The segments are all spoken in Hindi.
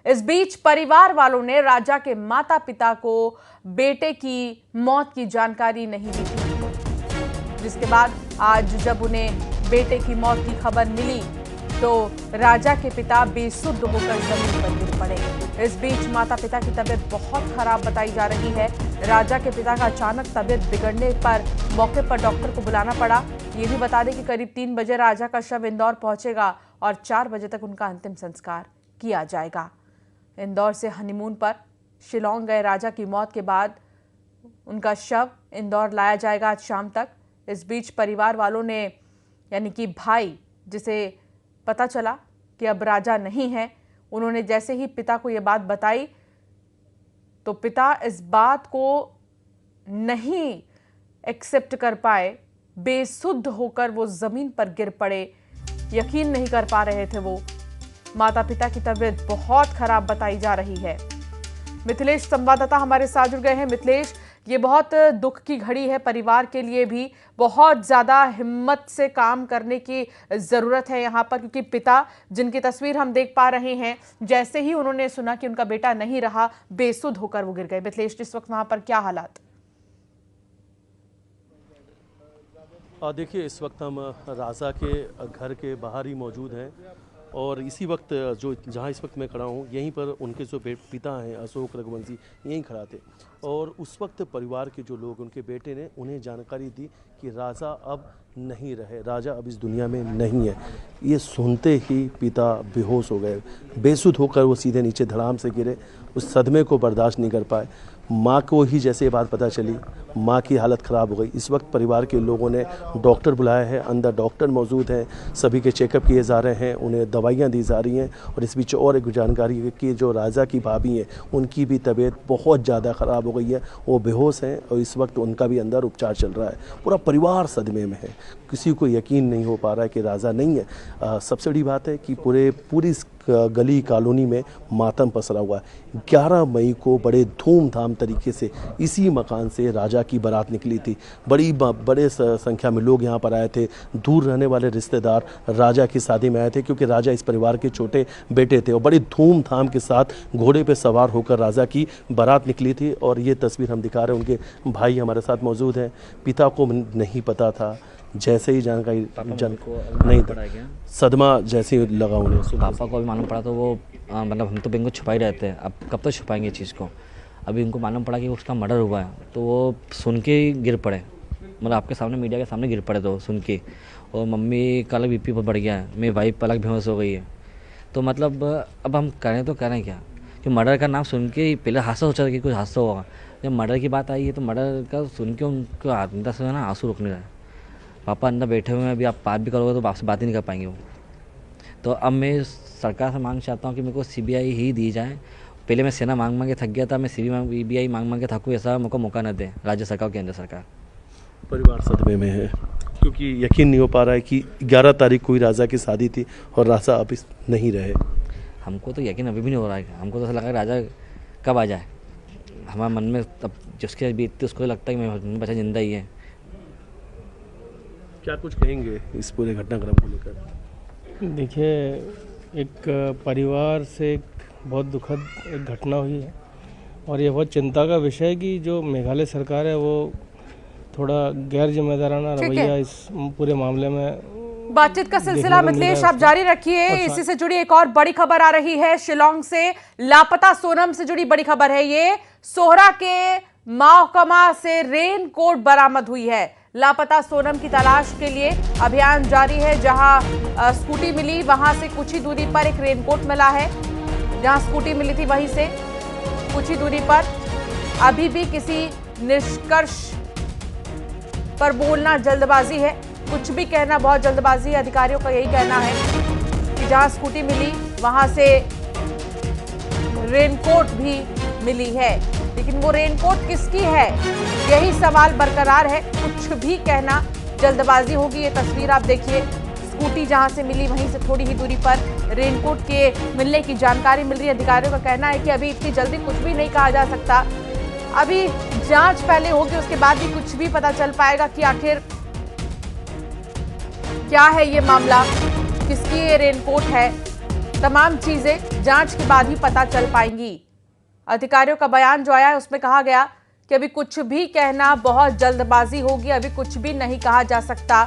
इस बीच परिवार वालों ने राजा के माता पिता को बेटे की मौत की जानकारी नहीं दी थी, जिसके बाद आज जब उन्हें बेटे की मौत की खबर मिली तो राजा के पिता बेसुध होकर जमीन पर गिर पड़े। इस बीच माता पिता की तबीयत बहुत खराब बताई जा रही है। राजा के पिता का अचानक तबीयत बिगड़ने पर मौके पर डॉक्टर को बुलाना पड़ा। ये भी बता दें कि करीब 3 बजे राजा का शव इंदौर पहुंचेगा और 4 बजे तक उनका अंतिम संस्कार किया जाएगा। इंदौर से हनीमून पर शिलांग गए राजा की मौत के बाद उनका शव इंदौर लाया जाएगा आज शाम तक। इस बीच परिवार वालों ने, यानी कि भाई जिसे पता चला कि अब राजा नहीं है, उन्होंने जैसे ही पिता को यह बात बताई तो पिता इस बात को नहीं एक्सेप्ट कर पाए। बेसुध होकर वो जमीन पर गिर पड़े, यकीन नहीं कर पा रहे थे वो। माता पिता की तबीयत बहुत खराब बताई जा रही है। मिथिलेश संवाददाता हमारे साथ जुड़ गए हैं। मिथिलेश, ये बहुत दुख की घड़ी है, परिवार के लिए भी बहुत ज्यादा हिम्मत से काम करने की जरूरत है यहाँ पर, क्योंकि पिता जिनकी तस्वीर हम देख पा रहे हैं, जैसे ही उन्होंने सुना कि उनका बेटा नहीं रहा, बेसुध होकर वो गिर गए। मिथिलेश, इस वक्त वहां पर क्या हालात? देखिए, इस वक्त हम राजा के घर के बाहर ही मौजूद हैं और इसी वक्त जो जहाँ इस वक्त मैं खड़ा हूँ, यहीं पर उनके जो पिता हैं अशोक रघुवंशी यहीं खड़ा थे और उस वक्त परिवार के जो लोग, उनके बेटे ने उन्हें जानकारी दी कि राजा अब नहीं रहे, राजा अब इस दुनिया में नहीं है। ये सुनते ही पिता बेहोश हो गए, बेसुध होकर वो सीधे नीचे धड़ाम से गिरे। उस सदमे को बर्दाश्त नहीं कर पाए। माँ को ही जैसे ये बात पता चली, माँ की हालत ख़राब हो गई। इस वक्त परिवार के लोगों ने डॉक्टर बुलाया है, अंदर डॉक्टर मौजूद हैं, सभी के चेकअप किए जा रहे हैं, उन्हें दवाइयाँ दी जा रही हैं। और इस बीच और एक जानकारी है कि जो राजा की भाभी हैं, उनकी भी तबीयत बहुत ज़्यादा ख़राब हो गई है, वो बेहोश हैं और इस वक्त उनका भी अंदर उपचार चल रहा है। पूरा परिवार सदमे में है, किसी को यकीन नहीं हो पा रहा है कि राजा नहीं है। सबसे बड़ी बात है कि पूरी गली कॉलोनी में मातम पसरा हुआ है। 11 मई को बड़े धूमधाम तरीके से इसी मकान से राजा की बारात निकली थी। बड़े संख्या में लोग यहाँ पर आए थे। दूर रहने वाले रिश्तेदार राजा की शादी में आए थे, क्योंकि राजा इस परिवार के छोटे बेटे थे और बड़ी धूमधाम के साथ घोड़े पे सवार होकर राजा की बारात निकली थी। और ये तस्वीर हम दिखा रहे हैं, उनके भाई हमारे साथ मौजूद हैं। पिता को नहीं पता था, जैसे ही जानकारी नहीं था, सदमा जैसे ही लगा उन्हें। पापा को भी मालूम पड़ा तो वो मतलब हम तो इनको छुपा ही रहते हैं, अब कब तक छुपाएंगे चीज़ को। अभी उनको मालूम पड़ा कि उसका मर्डर हुआ है तो वो सुन के ही गिर पड़े, मतलब आपके सामने मीडिया के सामने गिर पड़े तो सुन के। और मम्मी का अलग BP बढ़ गया है, मेरी वाइफ अलग बेहोश हो गई है। तो मतलब अब हम करें तो करें क्या, कि मर्डर का नाम सुन के पहले हादसा सोचा था कि कुछ हादसा होगा, जब मर्डर की बात आई है तो मर्डर का सुन के उनको अंदर से ना आंसू रुक नहीं रहा है। पापा अंदर बैठे हुए हैं, अभी आप बात भी करोगे तो आपसे बात ही नहीं कर पाएंगे वो। तो अब मैं सरकार से मांग चाहता हूँ कि मेरे को CBI ही दी जाए। पहले मैं सेना मांग के थक गया था, मैं CBI मांग के थकूँ, ऐसा मौका न दे राज्य सरकार, केंद्र सरकार। परिवार सदमे में है, क्योंकि यकीन नहीं हो पा रहा है कि 11 तारीख को ही राजा की शादी थी और राजा अब नहीं रहे। हमको तो यकीन अभी भी नहीं हो रहा है, हमको तो ऐसा लगा राजा कब आ जाए। हमारे मन में तब जिसके बीतती उसको लगता है कि मेरा बच्चा जिंदा ही है। क्या कुछ कहेंगे इस पूरे घटनाक्रम को लेकर? देखिए, एक परिवार से एक बहुत दुखद एक घटना हुई है और ये बहुत चिंता का विषय है कि जो मेघालय सरकार है वो थोड़ा गैर जिम्मेदाराना रवैया इस पूरे मामले में। बातचीत का सिलसिला मिथिलेश आप जारी रखिए। इसी से जुड़ी एक और बड़ी खबर आ रही है। शिलांग से लापता सोनम से जुड़ी बड़ी खबर है। ये सोहरा के महकमा से रेनकोट बरामद हुई है। लापता सोनम की तलाश के लिए अभियान जारी है। जहां स्कूटी मिली वहां से कुछ ही दूरी पर एक रेनकोट मिला है। जहां स्कूटी मिली थी वहीं से कुछ ही दूरी पर। अभी भी किसी निष्कर्ष पर बोलना जल्दबाजी है, कुछ भी कहना बहुत जल्दबाजी है। अधिकारियों का यही कहना है कि जहां स्कूटी मिली वहां से रेनकोट भी मिली है, लेकिन वो रेनकोट किसकी है यही सवाल बरकरार है। कुछ भी कहना जल्दबाजी होगी। ये तस्वीर आप देखिए, स्कूटी जहां से मिली वहीं से थोड़ी ही दूरी पर रेनकोट के मिलने की जानकारी मिल रही है। अधिकारियों का कहना है कि अभी इतनी जल्दी कुछ भी नहीं कहा जा सकता, अभी जांच पहले होगी, उसके बाद ही कुछ भी पता चल पाएगा कि आखिर क्या है ये मामला, किसकी ये रेनकोट है। तमाम चीजें जांच के बाद ही पता चल पाएंगी। अधिकारियों का बयान जो आया है उसमें कहा गया कि अभी कुछ भी कहना बहुत जल्दबाजी होगी, अभी कुछ भी नहीं कहा जा सकता,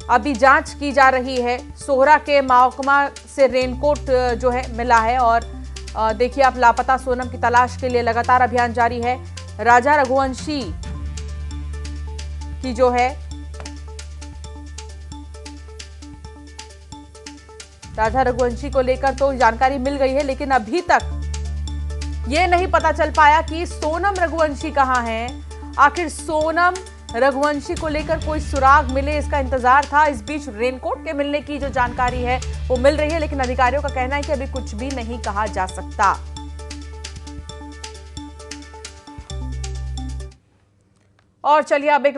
अभी जांच की जा रही है। सोहरा के महकमा से रेनकोट जो है मिला है और देखिए आप, लापता सोनम की तलाश के लिए लगातार अभियान जारी है। राजा रघुवंशी की जो है राजा रघुवंशी को लेकर तो जानकारी मिल गई है, लेकिन अभी तक ये नहीं पता चल पाया कि सोनम रघुवंशी कहां है। आखिर सोनम रघुवंशी को लेकर कोई सुराग मिले, इसका इंतजार था। इस बीच रेनकोट के मिलने की जो जानकारी है वो मिल रही है, लेकिन अधिकारियों का कहना है कि अभी कुछ भी नहीं कहा जा सकता। और चलिए अब एक